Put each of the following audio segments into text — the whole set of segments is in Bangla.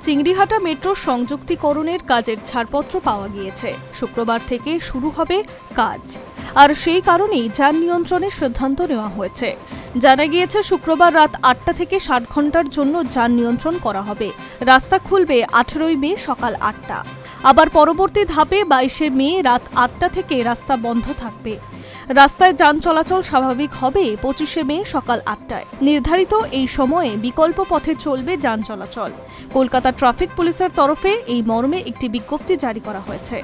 চিংড়িহাটা মেট্রো সংযুক্তিকরণের কাজের ছাড়পত্র পাওয়া গিয়েছে। শুক্রবার থেকে শুরু হবে কাজ, আর সেই কারণেই যান নিয়ন্ত্রণের সিদ্ধান্ত নেওয়া হয়েছে। জানা গিয়েছে, শুক্রবার রাত 8টা থেকে 60 ঘন্টার জন্য যান নিয়ন্ত্রণ করা হবে। রাস্তা খুলবে 18 মে সকাল 8টা। আবার পরবর্তী ধাপে 22 মে রাত 8টা থেকে রাস্তা বন্ধ থাকবে। রাস্তায় যান চলাচল স্বাভাবিক হবে 25 মে সকাল 8টায়। নির্ধারিত এই সময়ে বিকল্প পথে চলবে যান চলাচল। কলকাতা ট্রাফিক পুলিশের তরফে এই মর্মে একটি বিজ্ঞপ্তি জারি করা হয়েছে।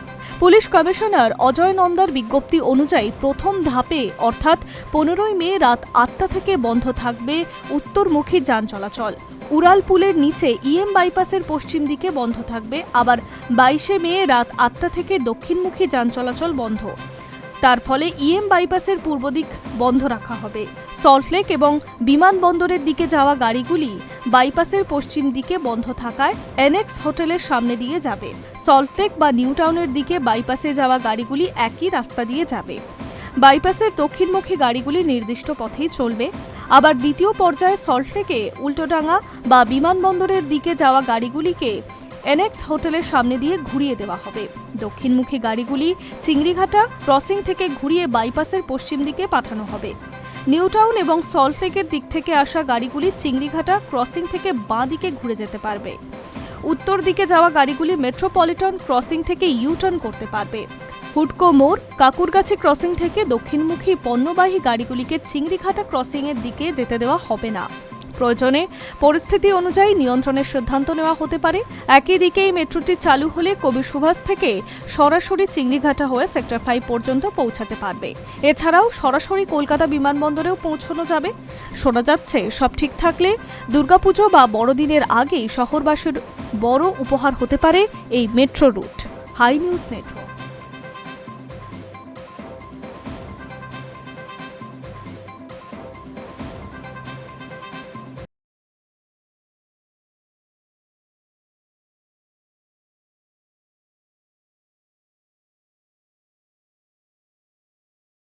পুলিশ কমিশনার অজয় নন্দার বিজ্ঞপ্তি অনুযায়ী প্রথম ধাপে অর্থাৎ 15 মে রাত 8টা থেকে বন্ধ থাকবে উত্তরমুখী যান চলাচল। উড়ালপুলের নিচে ইএম বাইপাসের পশ্চিম দিকে বন্ধ থাকবে। আবার 22 মে রাত 8টা থেকে দক্ষিণমুখী যান চলাচল বন্ধ। তার ফলে ইএম বাইপাসের পূর্ব দিক বন্ধ রাখা হবে। সল্টলেক এবং বিমানবন্দরের দিকে যাওয়া গাড়িগুলি বাইপাসের পশ্চিম দিকে বন্ধ থাকায় এনএক্স হোটেলের সামনে দিয়ে যাবে। সল্টলেক বা নিউ টাউনের দিকে বাইপাসে যাওয়া গাড়িগুলি একই রাস্তা দিয়ে যাবে। বাইপাসের দক্ষিণমুখী গাড়িগুলি নির্দিষ্ট পথেই চলবে। আবার দ্বিতীয় পর্যায়ে সল্টলেকে উল্টোডাঙ্গা বা বিমানবন্দরের দিকে যাওয়া গাড়িগুলিকে এনএক্স হোটেলের সামনে দিয়ে ঘুরিয়ে দেওয়া হবে। দক্ষিণমুখী গাড়িগুলি চিংড়িঘাটা ক্রসিং থেকে ঘুরিয়ে বাইপাসের পশ্চিম দিকে পাঠানো হবে। নিউ টাউন এবং সল্টলেকের দিক থেকে আসা গাড়িগুলি চিংড়িঘাটা ক্রসিং থেকে বাঁ দিকে ঘুরে যেতে পারবে। উত্তর দিকে যাওয়া গাড়িগুলি মেট্রোপলিটন ক্রসিং থেকে ইউটার্ন করতে পারবে। হুডকো মোড় কাকুরগাছি ক্রসিং থেকে দক্ষিণমুখী পণ্যবাহী গাড়িগুলিকে চিংড়িঘাটা ক্রসিংয়ের দিকে যেতে দেওয়া হবে না। প্রয়োজনে পরিস্থিতি অনুযায়ী নিয়ন্ত্রণের সিদ্ধান্ত নেওয়া হতে পারে। একই দিকে এই মেট্রোটি চালু হলে কবি সুভাষ থেকে সরাসরি চিংড়িঘাটা হয়ে সেক্টর 5 পর্যন্ত পৌঁছাতে পারবে। এছাড়াও সরাসরি কলকাতা বিমানবন্দরেও পৌঁছানো যাবে। শোনা যাচ্ছে, সব ঠিক থাকলে দুর্গাপুজো বা বড়দিনের আগেই শহরবাসীর বড় উপহার হতে পারে এই metro route. Hi news network.